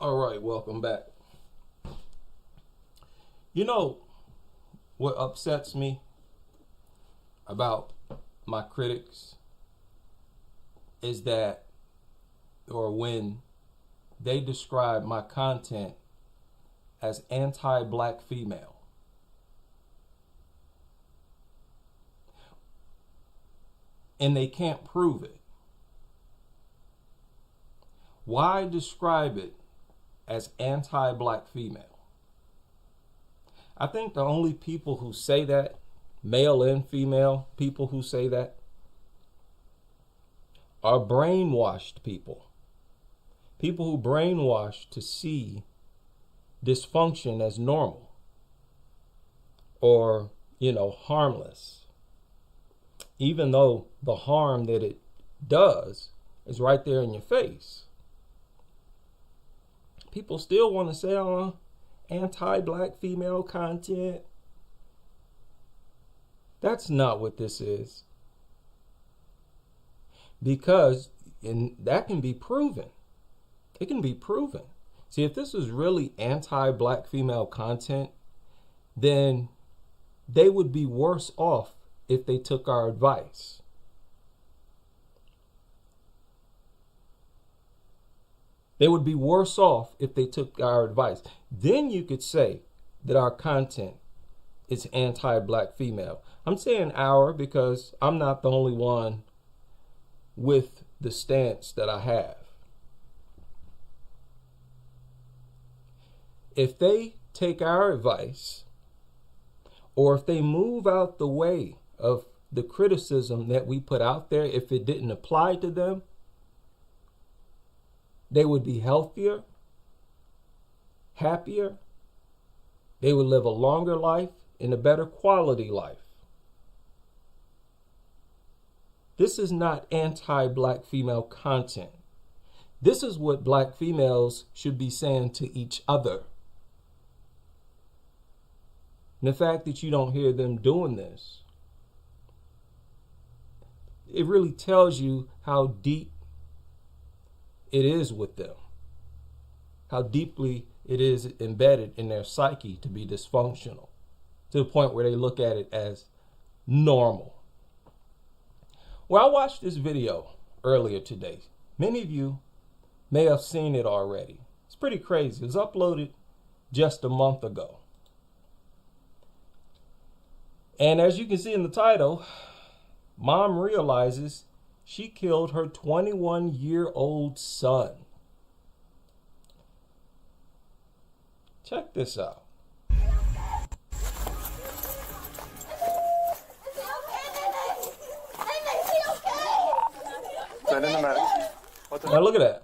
All right, welcome back. You know what upsets me about my critics is that, or when they describe my content as anti-black female. And they can't prove it. Why describe it as anti-black female? I think the only people who say that, male and female people who say that, are brainwashed people. People who brainwashed to see dysfunction as normal or, harmless. Even though the harm that it does is right there in your face. People still want to say, anti-black female content. That's not what this is. Because that can be proven. It can be proven. See, if this was really anti-black female content, then they would be worse off if they took our advice. They would be worse off if they took our advice. Then you could say that our content is anti-black female. I'm saying our because I'm not the only one with the stance that I have. If they take our advice, or if they move out the way of the criticism that we put out there, if it didn't apply to them, they would be healthier, happier. They would live a longer life and a better quality life. This is not anti-black female content. This is what black females should be saying to each other. And the fact that you don't hear them doing this, it really tells you how deep it is with them, how deeply it is embedded in their psyche to be dysfunctional, to the point where they look at it as normal. Well, I watched this video earlier today. Many of you may have seen it already. It's pretty crazy. It was uploaded just a month ago. And as you can see in the title, mom realizes she killed her 21-year-old son. Check this out. Now look at that.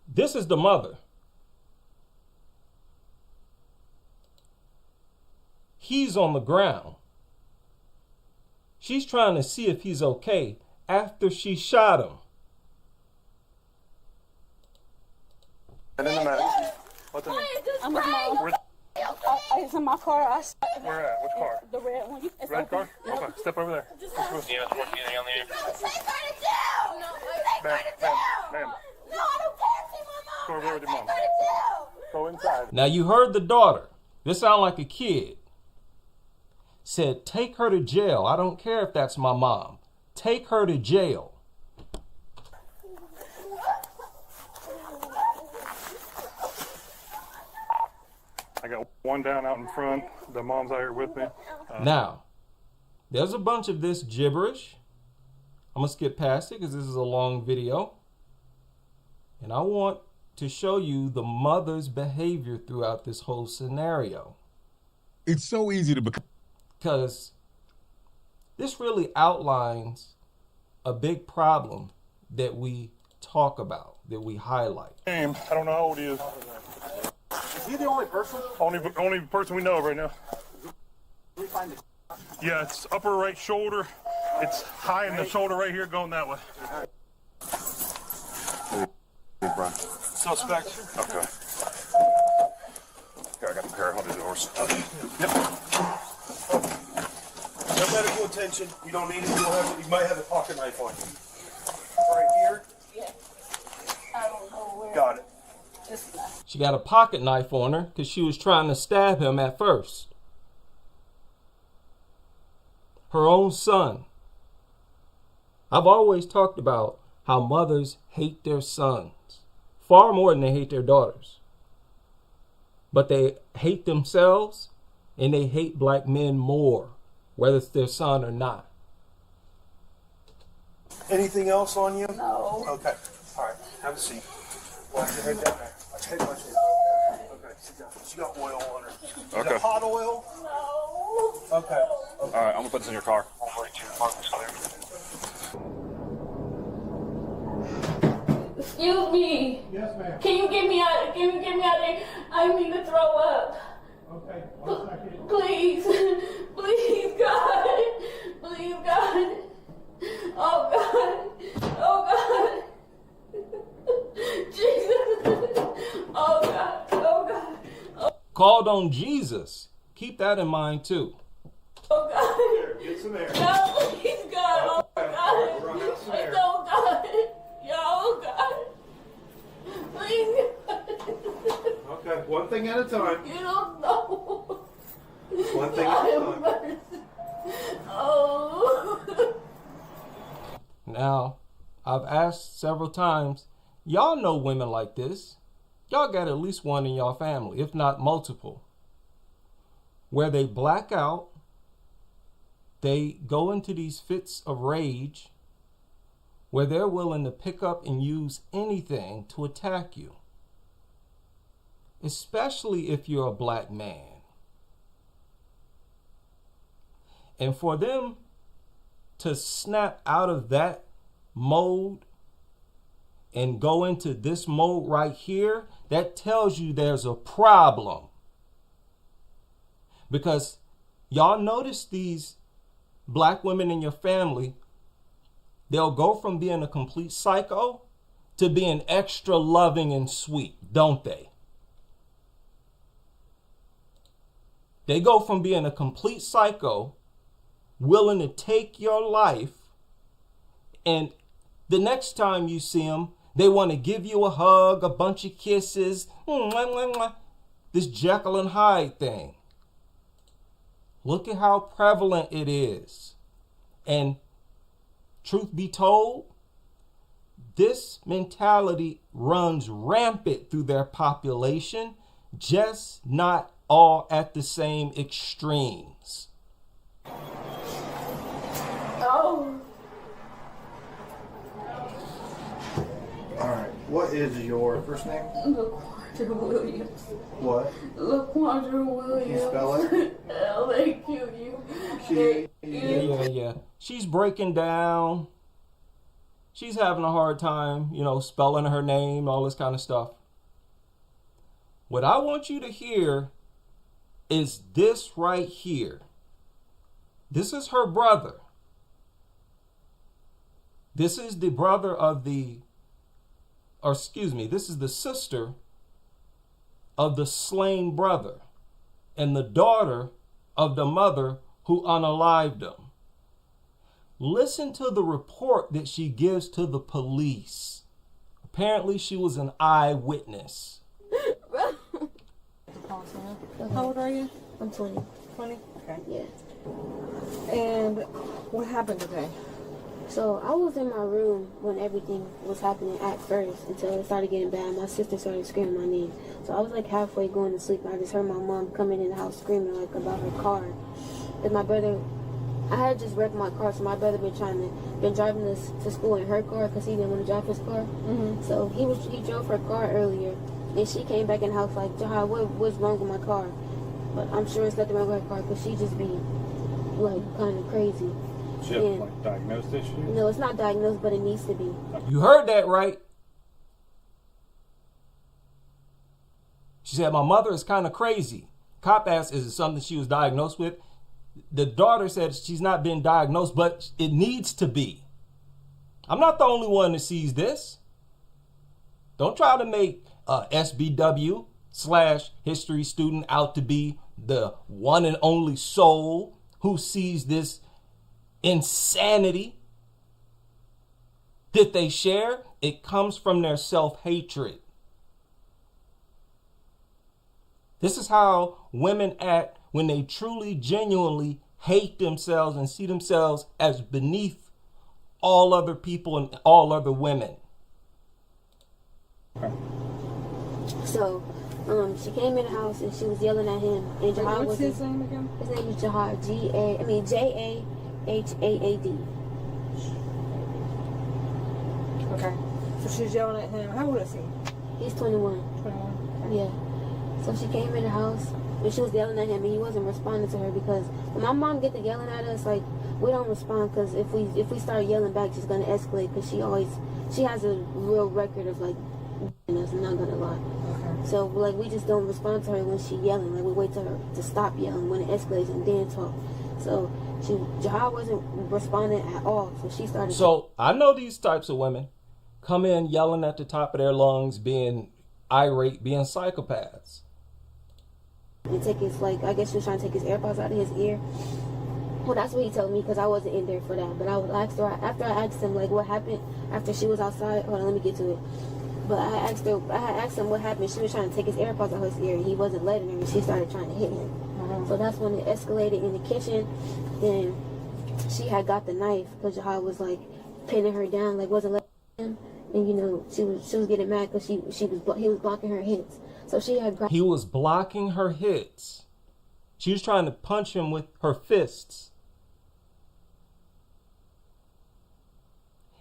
This is the mother. He's on the ground. She's trying to see if he's okay after she shot him. What's the name? I'm with mom. It's in my car. Where at? Which car? The red one. Red car? Okay, step over there. Yeah, anything on there? Ma'am. No, I don't care. See my mom. Go over there with your mom. Go inside. Now you heard the daughter. This sound like a kid. Said, take her to jail. I don't care if that's my mom. Take her to jail. I got one down out in front. The mom's out here with me. Now, there's a bunch of this gibberish. I'm going to skip past it because this is a long video. And I want to show you the mother's behavior throughout this whole scenario. It's so easy to become. Because this really outlines a big problem that we talk about, that we highlight. I don't know how old he is. Is he the only person? Only person we know of right now. We find it. Yeah, it's upper right shoulder. It's high in the shoulder right here going that way. Suspect. Okay. Here, I got the pair. I'll do the horse. Yep. No medical attention. You don't need it. You might have a pocket knife on you. Right here. Yeah. Got it. Just a knife. She got a pocket knife on her because she was trying to stab him at first. Her own son. I've always talked about how mothers hate their sons far more than they hate their daughters. But they hate themselves and they hate black men more, whether it's their son or not. Anything else on you? No. Okay. All right. Have a seat. Watch your head down there. Watch your head. Watch your head. Okay. Sit down. She got oil on her. Is Okay. it hot oil? No. Okay. All right, I'm gonna put this in your car. 42, park is clear. Excuse me. Yes, ma'am. Can you get me out? Can you get me out of there? I need to throw up. Okay. 1 second. Please. Please, God. Please, God. Oh, God. Oh, God. Jesus. Oh, God. Oh, God. Called on Jesus. Keep that in mind too. Oh, God. Get some air. No, please, God. Oh, God. Run out some air. Oh, God. Yo, oh, God. Please, God. Okay. One thing at a time. You don't know. One thing at a God time. have mercy. Oh. Now, I've asked several times, y'all know women like this. Y'all got at least one in y'all family, if not multiple, where they black out, they go into these fits of rage, where they're willing to pick up and use anything to attack you, especially if you're a black man. And for them to snap out of that mode and go into this mode right here, that tells you there's a problem. Because y'all notice these black women in your family, they'll go from being a complete psycho to being extra loving and sweet, don't they? They go from being a complete psycho, willing to take your life, and the next time you see them, they want to give you a hug, a bunch of kisses, this Jekyll and Hyde thing. Look at how prevalent it is. And truth be told, this mentality runs rampant through their population, just not all at the same extremes. Oh. All right. What is your first name? LaQuandra Williams. What? LaQuandra Williams. Can you spell it? L-A-Q-U. Yeah. She's breaking down. She's having a hard time, spelling her name, all this kind of stuff. What I want you to hear is this right here. This is her brother. This is the brother of this is the sister of the slain brother and the daughter of the mother who unalived him. Listen to the report that she gives to the police. Apparently she was an eyewitness. How old are you? I'm 20. 20? Okay. Yeah. And what happened today? So I was in my room when everything was happening at first until it started getting bad. My sister started screaming my name. So I was like halfway going to sleep. I just heard my mom coming in the house screaming like about her car. Because my brother, I had just wrecked my car, so my brother been driving us to school in her car because he didn't want to drive his car. Mm-hmm. So he drove her car earlier, and she came back in the house like, Jahai, what's wrong with my car? But I'm sure it's nothing wrong with her car because she just be like kind of crazy. She have like diagnosed issues? No, it's not diagnosed, but it needs to be. You heard that right. She said, my mother is kind of crazy. Cop asked, is it something she was diagnosed with? The daughter said she's not been diagnosed, but it needs to be. I'm not the only one that sees this. Don't try to make SBW/history student out to be the one and only soul who sees this insanity that they share. It comes from their self-hatred. This is how women act when they truly, genuinely hate themselves and see themselves as beneath all other people and all other women. So, she came in the house and she was yelling at him. And Jahad What's his name again? His name is Jahad. Jahaad. Okay. So she's yelling at him. How old is he? He's 21. 21. Yeah. So she came in the house and she was yelling at him, and he wasn't responding to her because when my mom get to yelling at us, like, we don't respond because if we start yelling back, she's gonna escalate because she has a real record of like us. I'm not gonna lie. Okay. So like we just don't respond to her when she yelling. Like we wait till her to stop yelling when it escalates and then talk. So Jahad wasn't responding at all. So she started. So I know these types of women come in yelling at the top of their lungs, being irate, being psychopaths. And take his, like, I guess she was trying to take his AirPods out of his ear. Well, that's what he told me because I wasn't in there for that. But I was after I asked him like what happened after she was outside. Hold on, let me get to it. But I had asked him what happened. She was trying to take his AirPods out of his ear, and he wasn't letting her. And she started trying to hit him. So that's when it escalated in the kitchen. Then she had got the knife because Jahad was like pinning her down, like wasn't letting him. And you know she was getting mad because he was blocking her hits. So she had. He was blocking her hits. She was trying to punch him with her fists.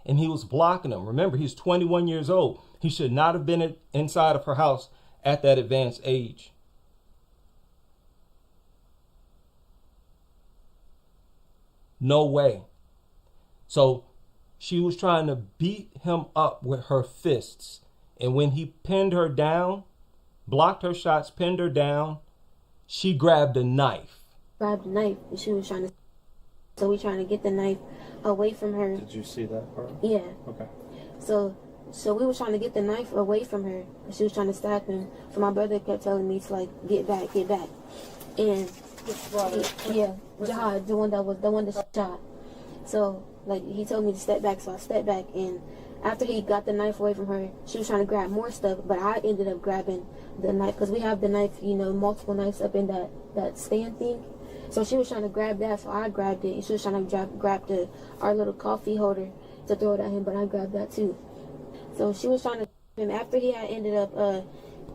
And he was blocking them. Remember, he's 21 years old. He should not have been inside of her house at that advanced age. No way. So she was trying to beat him up with her fists. And when he pinned her down, blocked her shots, pinned her down, she grabbed a knife. Grabbed a knife, and she was trying to. So we trying to get the knife away from her. Did you see that part? Yeah. Okay. So we were trying to get the knife away from her. She was trying to stab him. So my brother kept telling me to like get back. And yeah, Jahad, the one that shot. So like he told me to step back, so I stepped back. And after he got the knife away from her, she was trying to grab more stuff, but I ended up grabbing the knife because we have the knife, you know, multiple knives up in that stand thing. So she was trying to grab that, so I grabbed it. And she was trying to grab our little coffee holder to throw it at him, but I grabbed that too. So she was trying to, and after he had ended up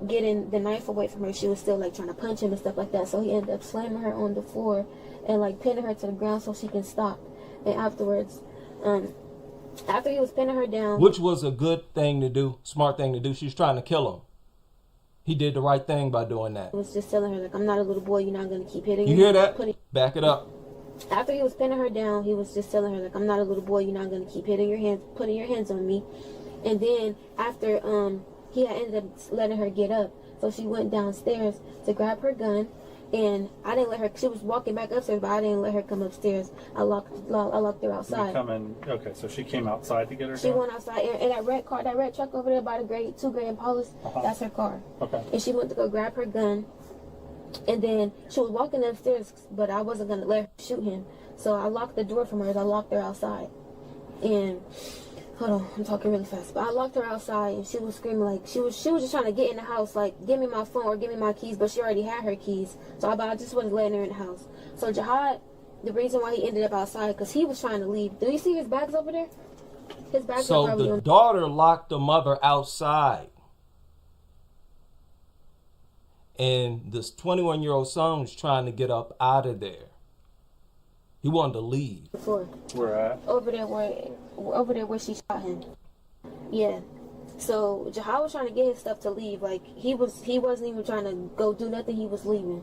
getting the knife away from her, she was still like trying to punch him and stuff like that. So he ended up slamming her on the floor and like pinning her to the ground so she can stop. And afterwards, after he was pinning her down, which was a good thing to do, smart thing to do. She was trying to kill him. He did the right thing by doing that. He was just telling her like, I'm not a little boy. You're not gonna keep hitting. You hear that? Back it up. After he was pinning her down, he was just telling her like, I'm not a little boy. You're not gonna keep putting your hands on me. And then after he had ended up letting her get up, so she went downstairs to grab her gun, and I didn't let her. She was walking back upstairs, but I didn't let her come upstairs. I locked her outside. Okay, so she came outside to get her. She went outside, and that red truck over there by the two gray Impalas, that's her car. Okay. And she went to go grab her gun, and then she was walking upstairs, but I wasn't gonna let her shoot him, so I locked the door from her. I locked her outside, and. Hold on, I'm talking really fast. But I locked her outside, and she was screaming like she was just trying to get in the house, like give me my phone or give me my keys. But she already had her keys, so I just wasn't letting her in the house. So Jahad, the reason why he ended up outside, because he was trying to leave. Do you see his bags over there? His bags are probably So the daughter locked the mother outside, and this 21-year-old son was trying to get up out of there. He wanted to leave. Where at? Over there where she shot him. Yeah. So Jahad was trying to get his stuff to leave. Like he wasn't even trying to go do nothing. He was leaving.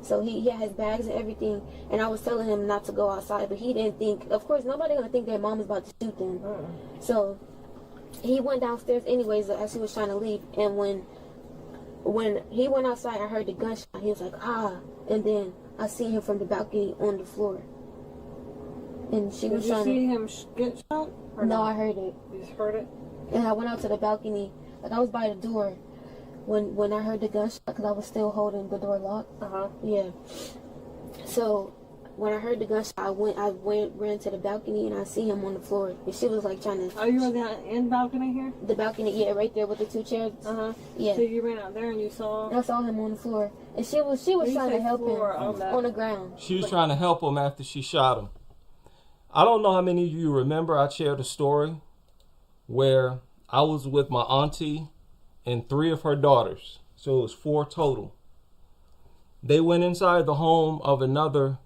So he had his bags and everything. And I was telling him not to go outside, but he didn't think. Of course, nobody gonna think their mom is about to shoot them. So he went downstairs anyways as he was trying to leave. And when he went outside, I heard the gunshot. He was like, ah, and then I seen him from the balcony on the floor. And she was trying to. Did you see him get shot? No, I heard it. You just heard it? And I went out to the balcony. Like, I was by the door when I heard the gunshot because I was still holding the door locked. Yeah. So, when I heard the gunshot, I ran to the balcony and I see him on the floor. And she was, like, trying to... Oh, you were in the balcony here? The balcony, yeah, right there with the two chairs. Yeah. So you ran out there and you saw... I saw him on the floor. And she was trying to help him on the ground. She was trying to help him after she shot him. I don't know how many of you remember I shared a story where I was with my auntie and 3 of her daughters. So it was 4 total. They went inside the home of another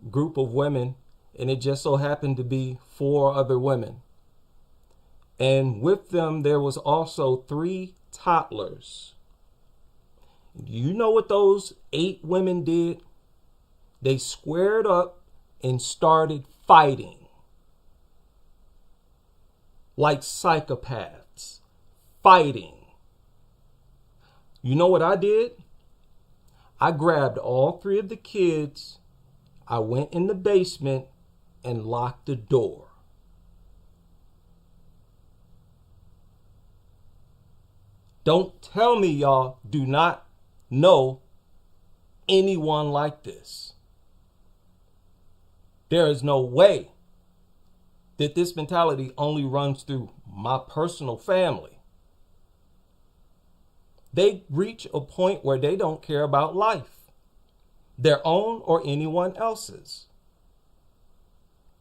group of women, and it just so happened to be 4 other women. And with them, there was also 3 toddlers. You know what those 8 women did? They squared up and started fighting. Like psychopaths. Fighting. You know what I did? I grabbed all 3 of the kids. I went in the basement and locked the door. Don't tell me y'all do not know anyone like this. There is no way that this mentality only runs through my personal family. They reach a point where they don't care about life, their own or anyone else's.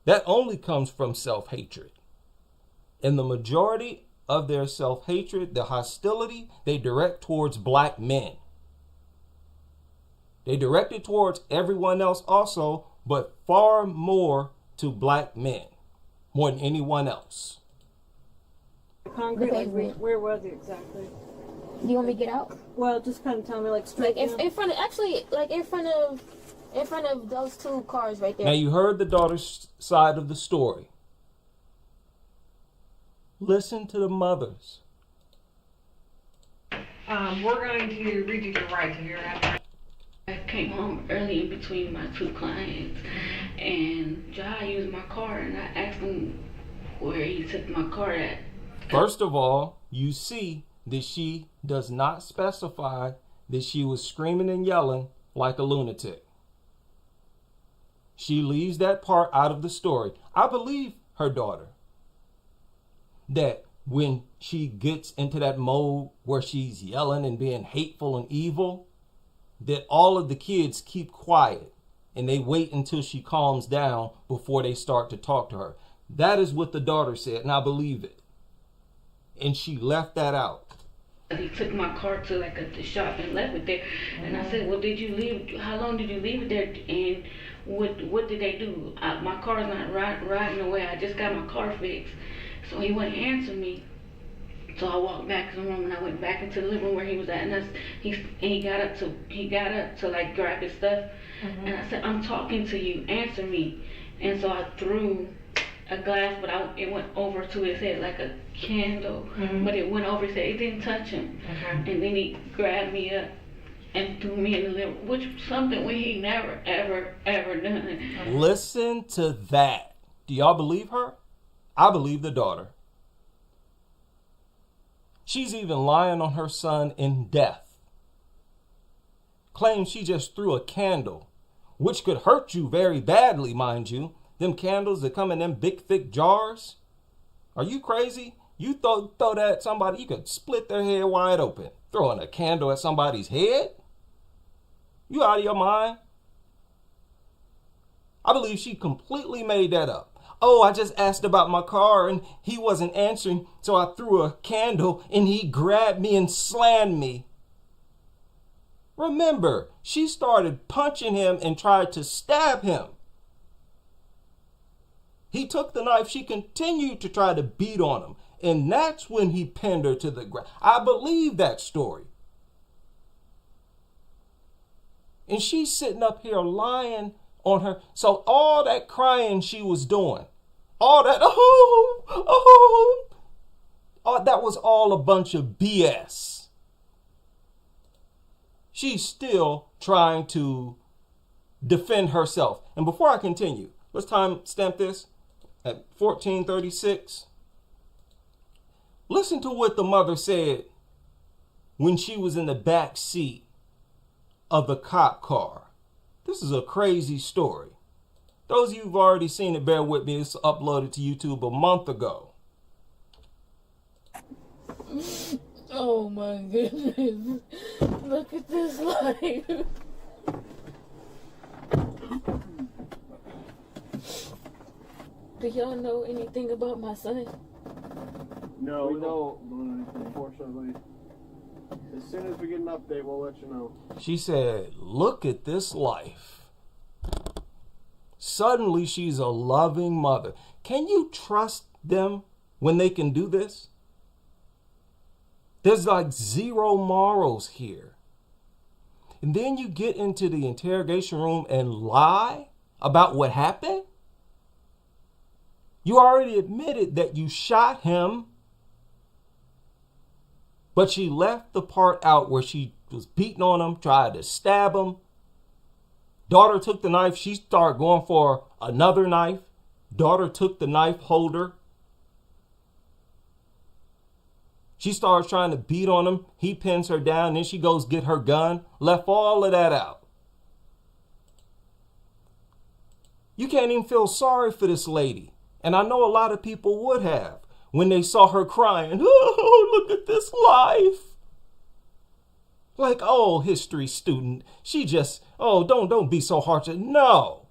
That only comes from self-hatred. And the majority of their self-hatred, the hostility, they direct towards black men. They direct it towards everyone else also, but far more to black men, more than anyone else. Concrete, like, where was it exactly? Do you want me to get out? Well, just kind of tell me, like, straight Like in front of those 2 cars right there. Now you heard the daughter's side of the story. Listen to the mothers. We're going to read you your rights here. I came home early in between my 2 clients, and Jai used my car, and I asked him where he took my car at. First of all, you see that she does not specify that she was screaming and yelling like a lunatic. She leaves that part out of the story. I believe her daughter that when she gets into that mode where she's yelling and being hateful and evil, that all of the kids keep quiet and they wait until she calms down before they start to talk to her. That is what the daughter said, and I believe it. And she left that out. He took my car to the shop and left it there. And I said, well, did you leave? How long did you leave it there? And what did they do? My car's not riding away. I just got my car fixed. So he wouldn't answer me. So I walked back to the room and I went back into the living room where he was at. And he got up to like grab his stuff. And I said, I'm talking to you. Answer me. And so I threw a glass, but it went over to his head like a candle. But it went over his head. It didn't touch him. And then he grabbed me up and threw me in the living room, which was something he never, ever done. Listen to that. Do y'all believe her? I believe the daughter. She's even lying on her son in death. Claims she just threw a candle, which could hurt you very badly, mind you. Them candles that come in them big, thick jars. Are you crazy? You throw that at somebody, you could split their head wide open. Throwing a candle at somebody's head? You out of your mind? I believe she completely made that up. Oh, I just asked about my car and he wasn't answering, so I threw a candle and he grabbed me and slammed me. Remember, she started punching him and tried to stab him. He took the knife. She continued to try to beat on him. And that's when he pinned her to the ground. I believe that story. And she's sitting up here lying on her. So all that crying she was doing, all that, that was all a bunch of BS. She's still trying to defend herself. And before I continue, let's time stamp this at 14:36. Listen to what the mother said when she was in the back seat of the cop car. This is a crazy story. Those of you who've already seen it, bear with me. It's uploaded to YouTube a month ago. Oh my goodness. Look at this life. Do y'all know anything about my son? No, we don't know anything, unfortunately. As soon as we get an update, we'll let you know. She said, look at this life. Suddenly she's a loving mother. Can you trust them when they can do this? There's like zero morals here. And then you get into the interrogation room and lie about what happened? You already admitted that you shot him, but she left the part out where she was beating on him, tried to stab him. Daughter took the knife. She started going for another knife. Daughter took the knife holder. She starts trying to beat on him. He pins her down. Then she goes get her gun. Left all of that out. You can't even feel sorry for this lady. And I know a lot of people would have when they saw her crying. Oh, look at this life. Like, oh, history student. She just, oh, don't be so hard to, no.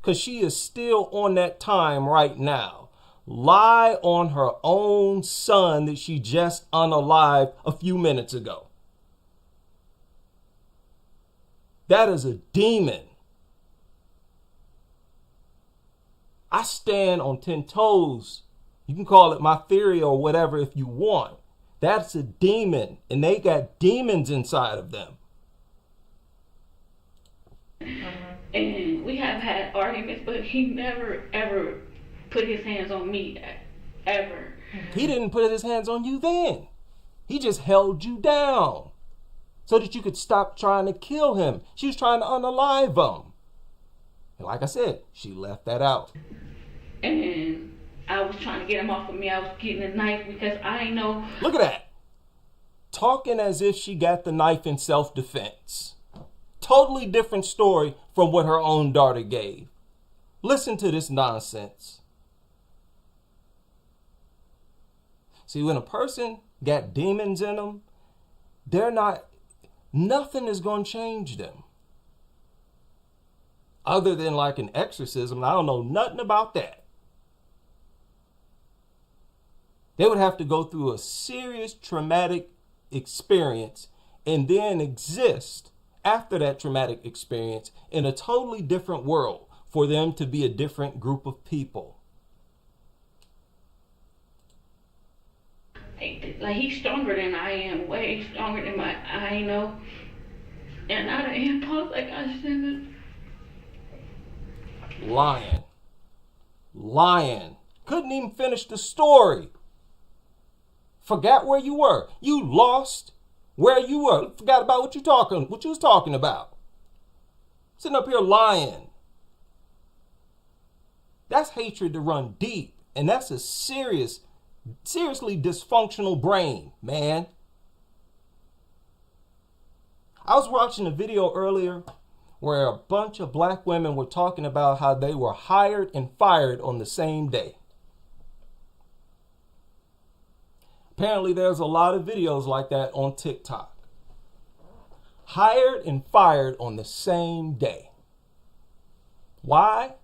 Because she is still on that time right now. Lie on her own son that she just unalived a few minutes ago. That is a demon. I stand on 10 toes. You can call it my theory or whatever if you want. That's a demon, and they got demons inside of them. And we have had arguments, but he never, ever put his hands on me, ever. He didn't put his hands on you then. He just held you down so that you could stop trying to kill him. She was trying to unalive him. And like I said, she left that out. And I was trying to get him off of me. I was getting a knife because I know. Look at that. Talking as if she got the knife in self-defense. Totally different story from what her own daughter gave. Listen to this nonsense. See, when a person got demons in them, nothing is going to change them. Other than like an exorcism, I don't know nothing about that. They would have to go through a serious traumatic experience and then exist after that traumatic experience in a totally different world for them to be a different group of people. Like, he's stronger than I am, way stronger than I know. And out of impulse, like I said, Lying. Couldn't even finish the story. Forgot where you were. You lost where you were. Forgot about what you was talking about. Sitting up here lying. That's hatred to run deep. And that's a seriously dysfunctional brain, man. I was watching a video earlier where a bunch of black women were talking about how they were hired and fired on the same day. Apparently, there's a lot of videos like that on TikTok. Hired and fired on the same day. Why?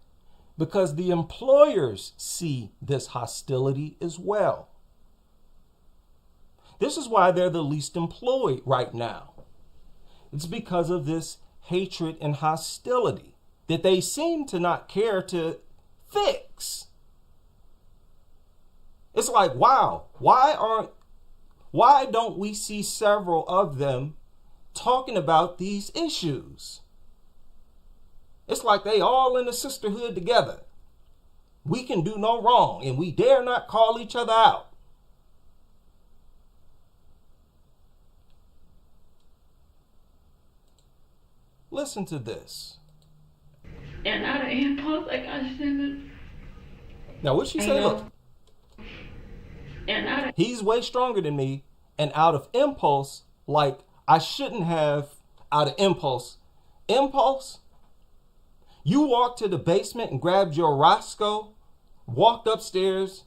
Because the employers see this hostility as well. This is why they're the least employed right now. It's because of this hatred and hostility that they seem to not care to fix. It's like, wow, why don't we see several of them talking about these issues? It's like they all in a sisterhood together. We can do no wrong, and we dare not call each other out. Listen to this. And out of impulse, like I said. Now, what'd she say? Look. He's way stronger than me, and out of impulse, like I shouldn't have, out of impulse. Impulse? You walked to the basement and grabbed your Roscoe, walked upstairs,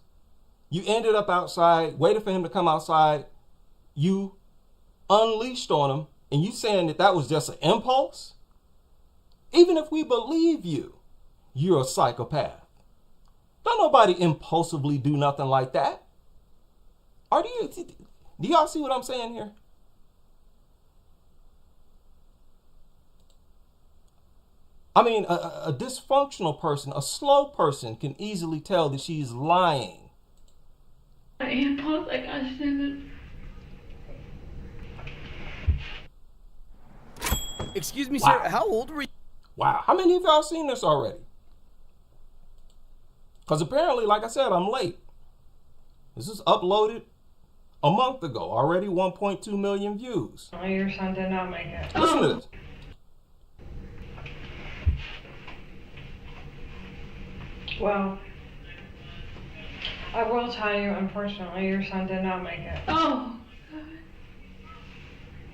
you ended up outside, waited for him to come outside, you unleashed on him, and you saying that was just an impulse? Even if we believe you, you're a psychopath. Don't nobody impulsively do nothing like that. Do y'all see what I'm saying here? I mean, a dysfunctional person, a slow person can easily tell that she's lying. My impulse, like I shouldn't. Excuse me, Wow. sir, how old were you? Wow, how many of y'all seen this already? Because apparently, like I said, I'm late. This was uploaded a month ago, already 1.2 million views. Oh, your son did not make it. Listen to this. Well, I will tell you, unfortunately, your son did not make it. Oh,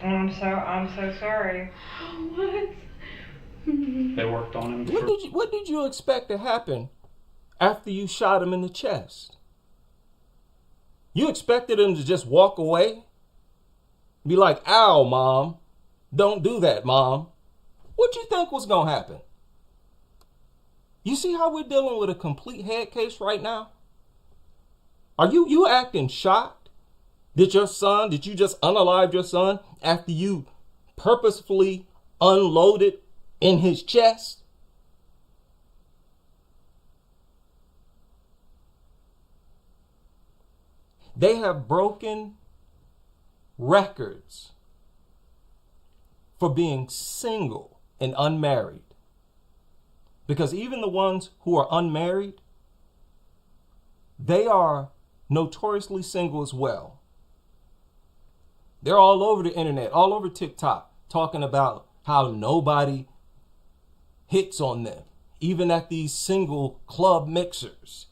And I'm so sorry. what? They worked on him. What did you expect to happen after you shot him in the chest? You expected him to just walk away? Be like, ow, Mom. Don't do that, Mom. What you think was going to happen? You see how we're dealing with a complete head case right now? Are you acting shocked? Did you just unalive your son after you purposefully unloaded in his chest? They have broken records for being single and unmarried. Because even the ones who are unmarried, they are notoriously single as well. They're all over the internet, all over TikTok, talking about how nobody hits on them, even at these single club mixers.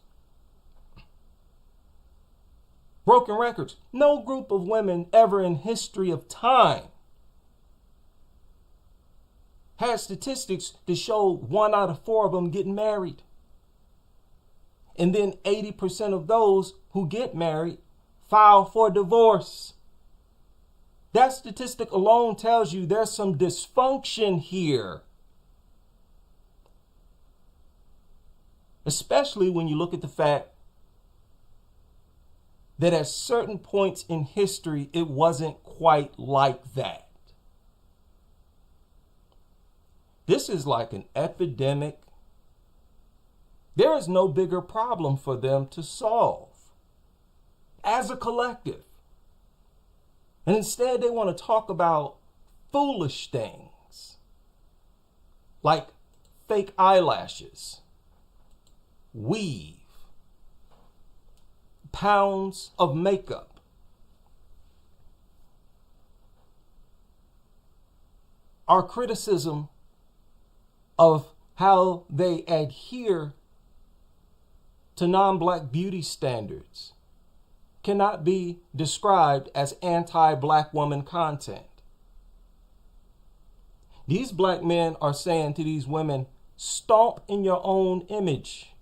Broken records. No group of women ever in history of time had statistics to show 1 out of 4 of them getting married. And then 80% of those who get married file for divorce. That statistic alone tells you there's some dysfunction here. Especially when you look at the fact that at certain points in history, it wasn't quite like that. This is like an epidemic. There is no bigger problem for them to solve as a collective. And instead, they want to talk about foolish things like fake eyelashes, weave, pounds of makeup. Our criticism of how they adhere to non-black beauty standards cannot be described as anti-black woman content. These black men are saying to these women, stomp in your own image.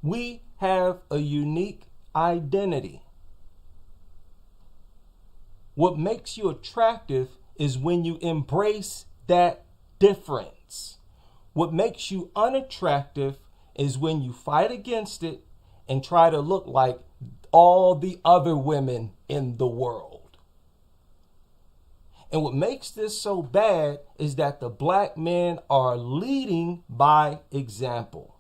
We have a unique identity. What makes you attractive is when you embrace that difference. What makes you unattractive is when you fight against it and try to look like all the other women in the world. And what makes this so bad is that the black men are leading by example.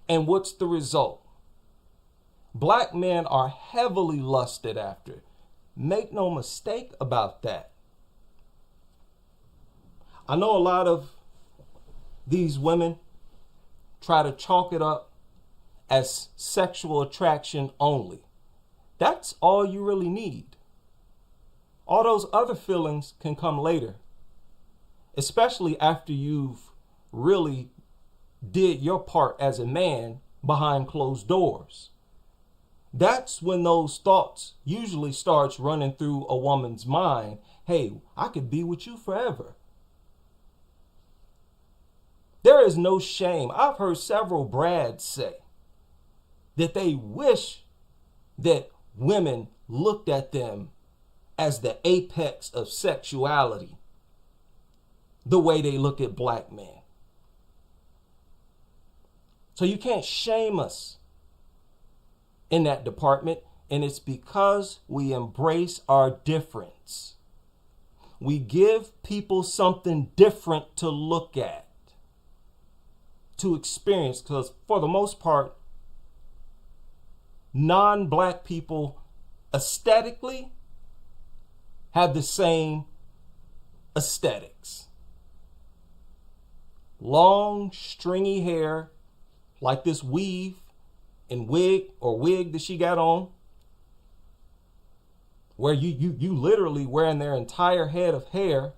And what's the result? Black men are heavily lusted after. Make no mistake about that. I know a lot of these women try to chalk it up as sexual attraction only. That's all you really need. All those other feelings can come later, especially after you've really did your part as a man behind closed doors. That's when those thoughts usually starts running through a woman's mind. Hey, I could be with you forever. There is no shame. I've heard several Brads say that they wish that women looked at them as the apex of sexuality, the way they look at black men. So you can't shame us in that department, and it's because we embrace our difference. We give people something different to look at, to experience, because for the most part, non-black people aesthetically have the same aesthetics. Long, stringy hair, like this weave and wig that she got on, where you literally wearing their entire head of hair.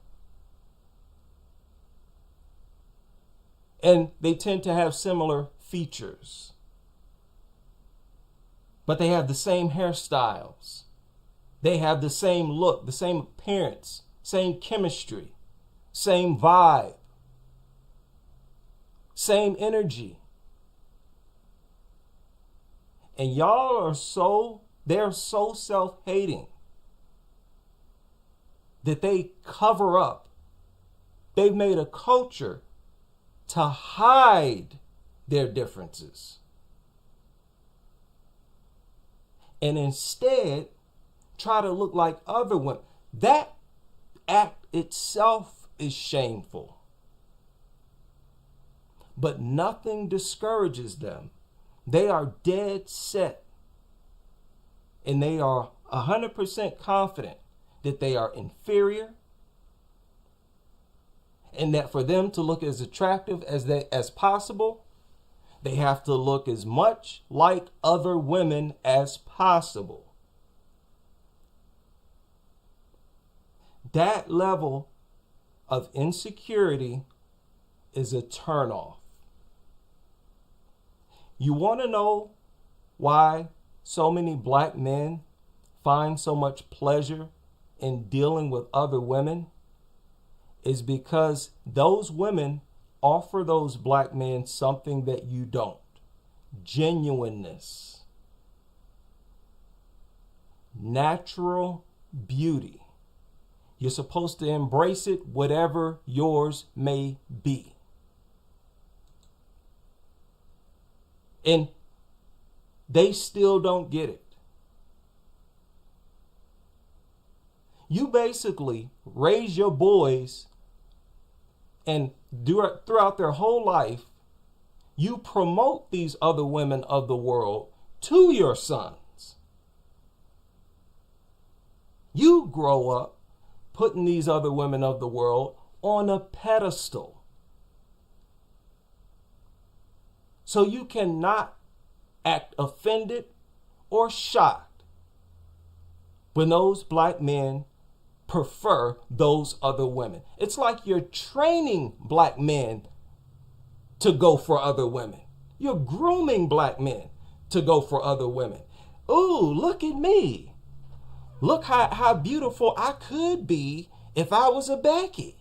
And they tend to have similar features. But they have the same hairstyles. They have the same look, the same appearance, same chemistry, same vibe, same energy. And y'all they're so self-hating that they cover up. They've made a culture to hide their differences. And instead, try to look like other women. That act itself is shameful. But nothing discourages them. They are dead set. And they are 100% confident that they are inferior, and that for them to look as attractive as possible, they have to look as much like other women as possible. That level of insecurity is a turnoff. You want to know why so many black men find so much pleasure in dealing with other women? Is because those women offer those black men something that you don't. Genuineness. Natural beauty. You're supposed to embrace it, whatever yours may be. And they still don't get it. You basically raise your boys, and throughout their whole life, you promote these other women of the world to your sons. You grow up putting these other women of the world on a pedestal. So you cannot act offended or shocked when those black men prefer those other women. It's like you're training black men to go for other women. You're grooming black men to go for other women. Ooh, look at me. Look how beautiful I could be if I was a Becky.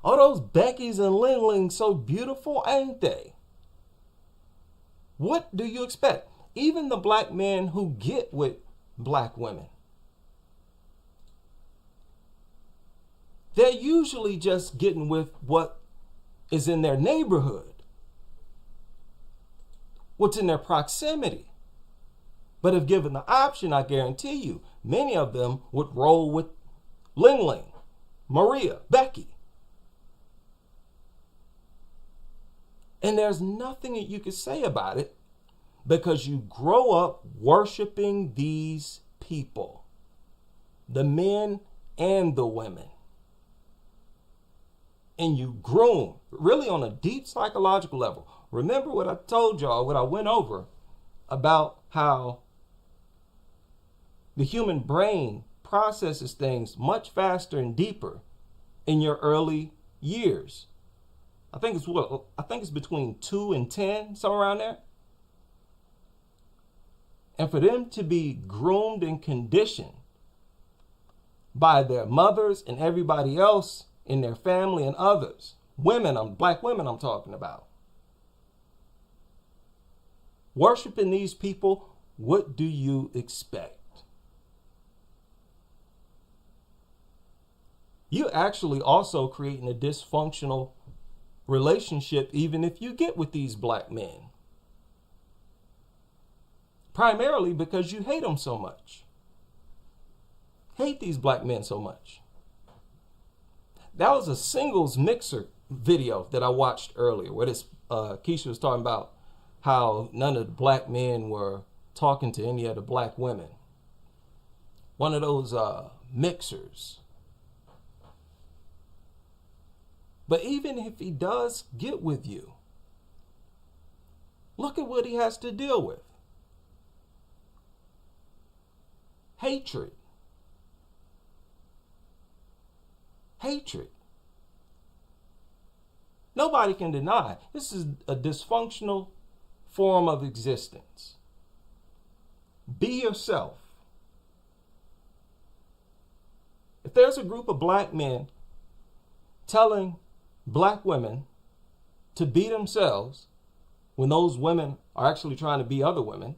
All those Beckys and Ling Lings so beautiful, ain't they? What do you expect? Even the black men who get with black women, they're usually just getting with what is in their neighborhood, what's in their proximity. But if given the option, I guarantee you, many of them would roll with Ling Ling, Maria, Becky. And there's nothing that you can say about it because you grow up worshiping these people, the men and the women. And you groom, really on a deep psychological level. Remember what I told y'all, what I went over about how the human brain processes things much faster and deeper in your early years. I think it's between 2 and 10, somewhere around there. And for them to be groomed and conditioned by their mothers and everybody else in their family and others, black women I'm talking about, worshiping these people what do you expect? You're actually also creating a dysfunctional relationship even if you get with these black men. Primarily because you hate them so much. Hate these black men so much. That was a singles mixer video that I watched earlier where this Keisha was talking about how none of the black men were talking to any of the black women. One of those mixers. But even if he does get with you, look at what he has to deal with. Hatred. Hatred. Nobody can deny this is a dysfunctional form of existence. Be yourself. If there's a group of black men telling black women to be themselves when those women are actually trying to be other women,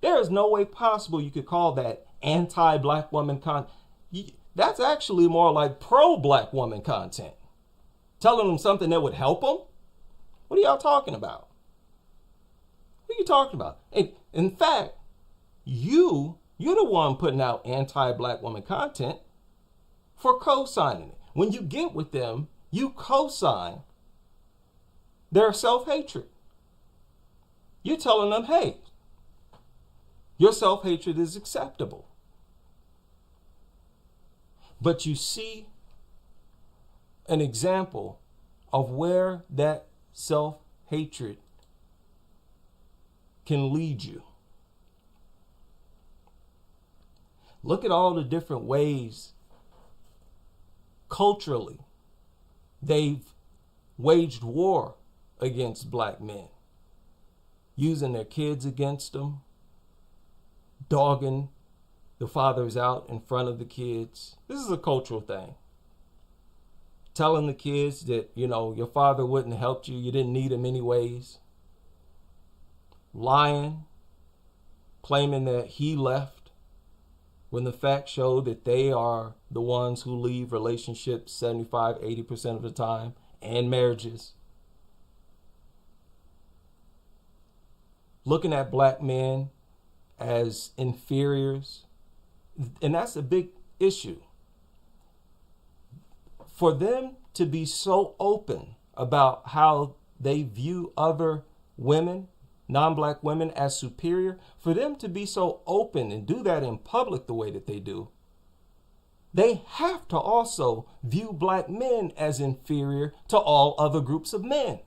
there is no way possible you could call that anti-black woman content. That's actually more like pro-black woman content. Telling them something that would help them? What are y'all talking about? What are you talking about? And in fact, you're the one putting out anti-black woman content for co-signing it. When you get with them, you co-sign their self-hatred. You're telling them, hey, your self-hatred is acceptable. But you see an example of where that self-hatred can lead you. Look at all the different ways culturally they've waged war against black men, using their kids against them, dogging the fathers out in front of the kids. This is a cultural thing. Telling the kids that, your father wouldn't have helped you, you didn't need him anyways. Lying, claiming that he left when the facts show that they are the ones who leave relationships 75-80% of the time, and marriages. Looking at black men as inferiors, and that's a big issue. For them to be so open about how they view other women, non-black women, as superior, for them to be so open and do that in public the way that they do, they have to also view black men as inferior to all other groups of men.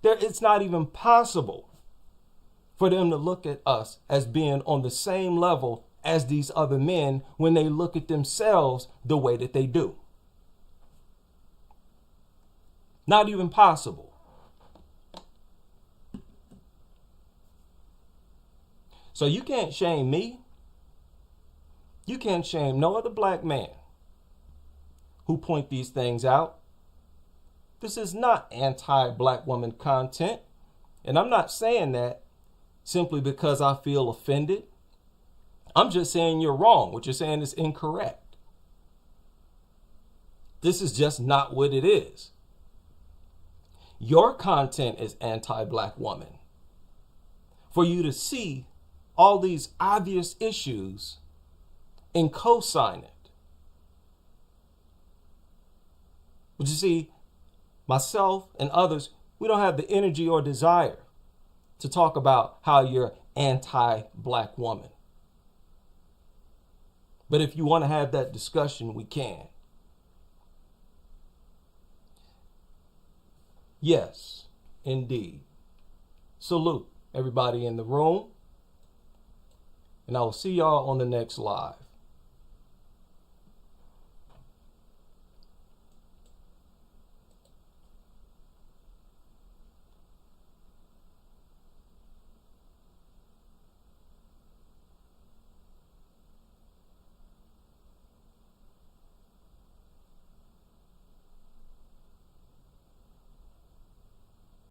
It's not even possible for them to look at us as being on the same level as these other men when they look at themselves the way that they do. Not even possible. So you can't shame me. You can't shame no other black man who point these things out. This is not anti-black woman content. And I'm not saying that simply because I feel offended. I'm just saying you're wrong. What you're saying is incorrect. This is just not what it is. Your content is anti-black woman. For you to see all these obvious issues and co-sign it. But you see, myself and others, we don't have the energy or desire to talk about how you're anti-black woman. But if you want to have that discussion, we can. Yes, indeed. Salute everybody in the room. And I will see y'all on the next live.